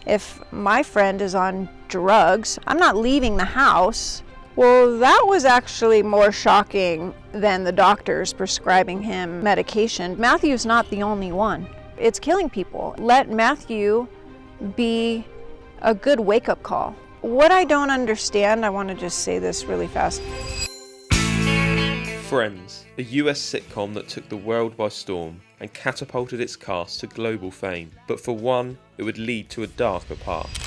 If my friend is on drugs, I'm not leaving the house. Well, that was actually more shocking than the doctors prescribing him medication. Matthew's not the only one. It's killing people. Let Matthew be a good wake-up call. What I don't understand, I want to just say this really fast. Friends, a US sitcom that took the world by storm and catapulted its cast to global fame, but for one, it would lead to a darker path.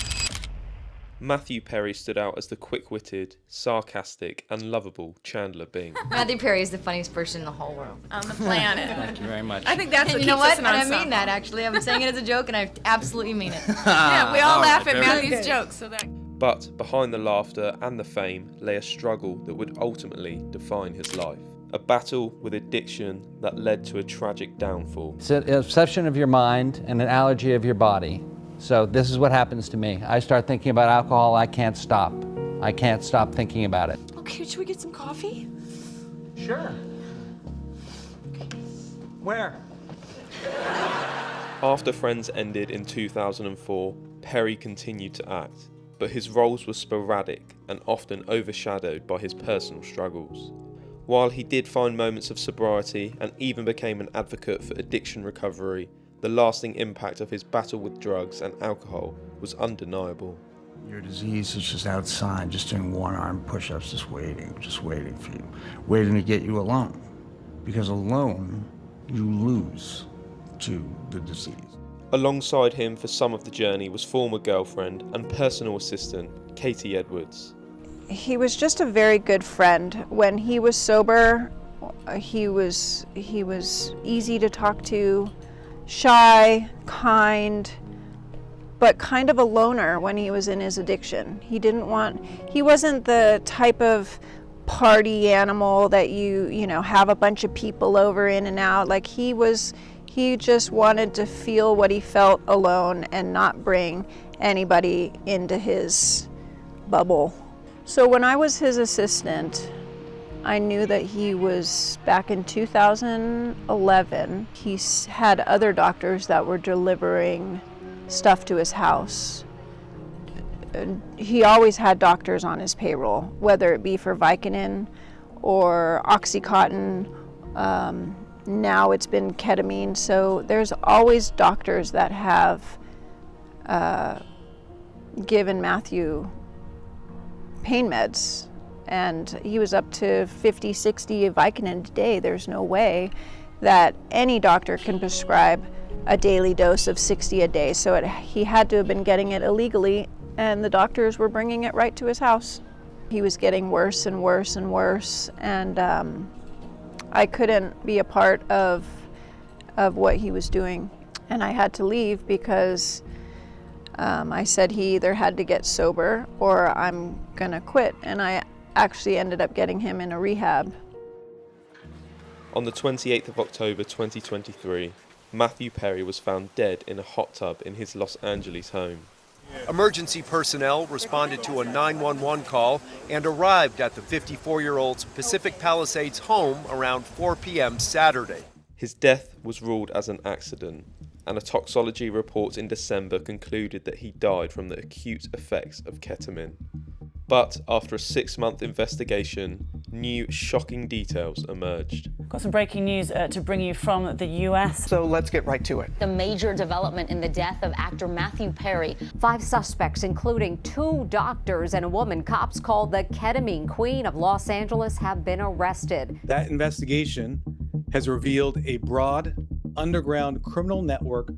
Matthew Perry stood out as the quick-witted, sarcastic and lovable Chandler Bing. Matthew Perry is the funniest person in the whole world. On the planet. Thank you very much. I think that's what You know keeps what? us in And I ensemble. mean that, actually. I'm saying it as a joke, and I absolutely mean it. Yeah, we all laugh at very Matthew's jokes, so that... But behind the laughter and the fame lay a struggle that would ultimately define his life. A battle with addiction that led to a tragic downfall. It's an obsession of your mind and an allergy of your body. So this is what happens to me. I start thinking about alcohol, I can't stop. I can't stop thinking about it. Okay, should we get some coffee? Sure. Where? After Friends ended in 2004, Perry continued to act, but his roles were sporadic and often overshadowed by his personal struggles. While he did find moments of sobriety and even became an advocate for addiction recovery, the lasting impact of his battle with drugs and alcohol was undeniable. Your disease is just outside, just doing one-arm push-ups, just waiting for you, waiting to get you alone. Because alone, you lose to the disease. Alongside him for some of the journey was former girlfriend and personal assistant, Kayti Edwards. He was just a very good friend. When he was sober, he was easy to talk to, shy, kind, but kind of a loner when he was in his addiction. He wasn't the type of party animal that you have a bunch of people over in and out. Like he just wanted to feel what he felt alone and not bring anybody into his bubble. So when I was his assistant, I knew that he was, back in 2011, he had other doctors that were delivering stuff to his house. He always had doctors on his payroll, whether it be for Vicodin or Oxycontin. Now it's been ketamine. So there's always doctors that have given Matthew pain meds, and he was up to 50, 60 Vicodin a day. There's no way that any doctor can prescribe a daily dose of 60 a day. So he had to have been getting it illegally, and the doctors were bringing it right to his house. He was getting worse and worse and worse, and I couldn't be a part of what he was doing. And I had to leave because I said he either had to get sober or I'm gonna quit. And I actually ended up getting him in a rehab. On the 28th of October 2023, Matthew Perry was found dead in a hot tub in his Los Angeles home. Emergency personnel responded to a 911 call and arrived at the 54-year-old's Pacific Palisades home around 4 p.m. Saturday. His death was ruled as an accident, and a toxicology report in December concluded that he died from the acute effects of ketamine. But after a 6-month investigation, new shocking details emerged. Got some breaking news to bring you from the US. So let's get right to it. The major development in the death of actor Matthew Perry. 5 suspects, including 2 doctors and a woman cops call the ketamine queen of Los Angeles, have been arrested. That investigation has revealed a broad, underground criminal network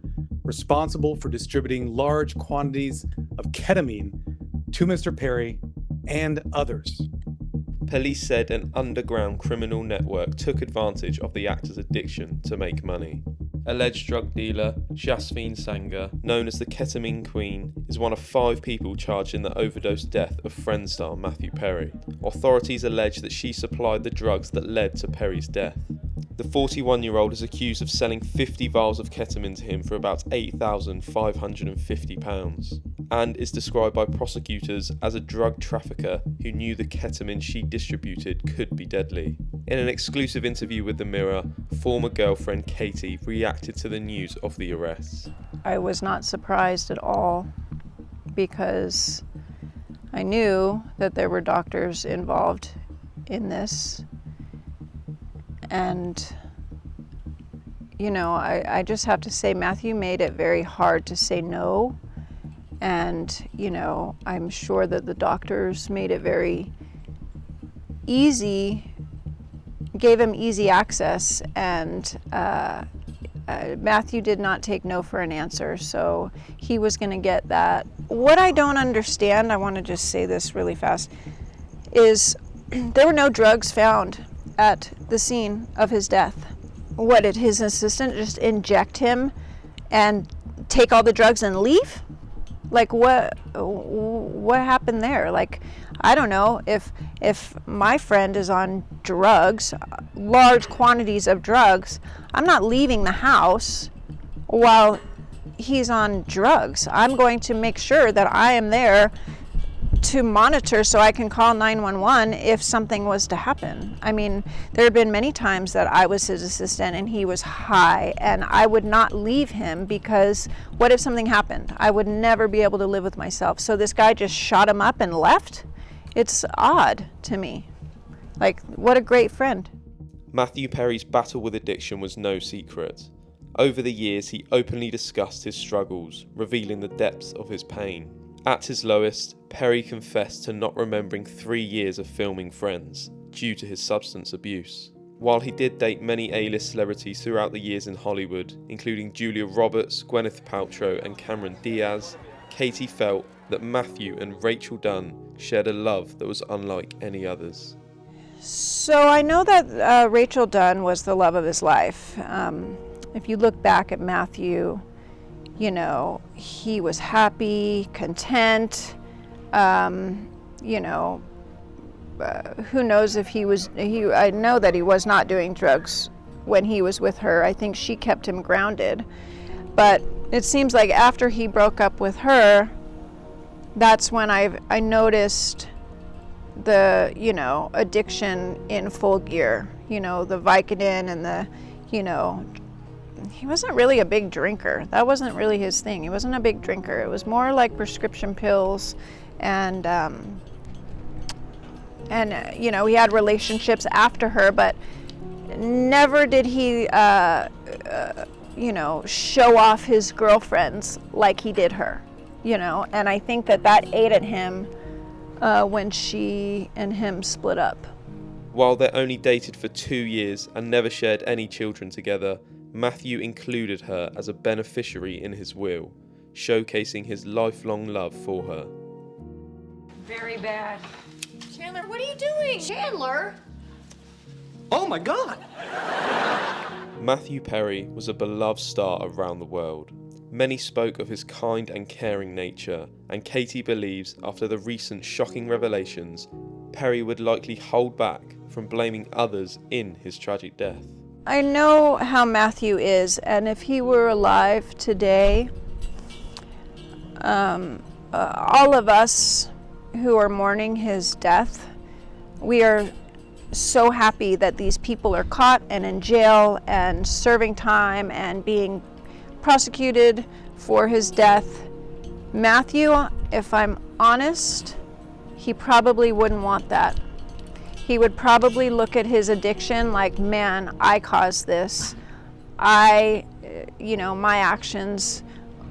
responsible for distributing large quantities of ketamine to Mr. Perry and others. Police said an underground criminal network took advantage of the actor's addiction to make money. Alleged drug dealer Jasmine Sanger, known as the Ketamine Queen, is one of 5 people charged in the overdose death of Friends star Matthew Perry. Authorities allege that she supplied the drugs that led to Perry's death. The 41-year-old is accused of selling 50 vials of ketamine to him for about £8,550 and is described by prosecutors as a drug trafficker who knew the ketamine she distributed could be deadly. In an exclusive interview with The Mirror, former girlfriend Kayti reacted to the news of the arrests. I was not surprised at all. because I knew that there were doctors involved in this. And, you know, I just have to say Matthew made it very hard to say no. And, you know, I'm sure that the doctors made it very easy, gave him easy access, and Matthew did not take no for an answer, so he was going to get that. What I don't understand, I want to just say this really fast, is there were no drugs found at the scene of his death. What, did his assistant just inject him and take all the drugs and leave? Like, what happened there? Like, I don't know, if my friend is on drugs, large quantities of drugs, I'm not leaving the house while he's on drugs. I'm going to make sure that I am there to monitor so I can call 911 if something was to happen. I mean, there have been many times that I was his assistant and he was high, and I would not leave him because what if something happened? I would never be able to live with myself. So this guy just shot him up and left? It's odd to me. Like, what a great friend. Matthew Perry's battle with addiction was no secret. Over the years, he openly discussed his struggles, revealing the depths of his pain. At his lowest, Perry confessed to not remembering 3 years of filming Friends due to his substance abuse. While he did date many A-list celebrities throughout the years in Hollywood, including Julia Roberts, Gwyneth Paltrow and Cameron Diaz, Katy felt that Matthew and Rachel Dunn shared a love that was unlike any others. So I know that Rachel Dunn was the love of his life. If you look back at Matthew, you know, he was happy, content, you know, who knows if I know that he was not doing drugs when he was with her. I think she kept him grounded. But it seems like after he broke up with her, that's when I noticed the, you know, addiction in full gear. You know, the Vicodin and the, you know, he wasn't really a big drinker. That wasn't really his thing. He wasn't a big drinker. It was more like prescription pills, and you know, he had relationships after her, but never did he, you know, show off his girlfriends like he did her, you know. And I think that ate at him when she and him split up. While they only dated for 2 years and never shared any children together, Matthew included her as a beneficiary in his will, showcasing his lifelong love for her. Very bad. Chandler, what are you doing? Chandler! Oh my God! Matthew Perry was a beloved star around the world. Many spoke of his kind and caring nature, and Katy believes after the recent shocking revelations, Perry would likely hold back from blaming others in his tragic death. I know how Matthew is, and if he were alive today, all of us who are mourning his death, we are so happy that these people are caught and in jail and serving time and being prosecuted for his death. Matthew, if I'm honest, he probably wouldn't want that. He would probably look at his addiction like, man, I caused this. You know, my actions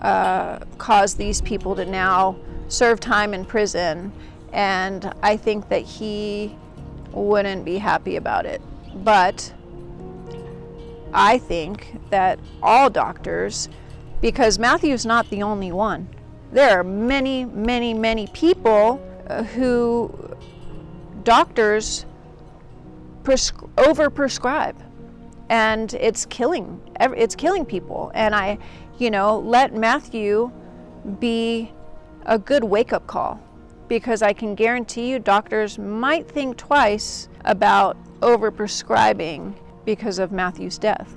caused these people to now serve time in prison. And I think that he wouldn't be happy about it. But I think that all doctors, because Matthew's not the only one. There are many, many, many people who doctors overprescribe, and it's killing people. And I, you know, let Matthew be a good wake-up call, because I can guarantee you doctors might think twice about overprescribing because of Matthew's death.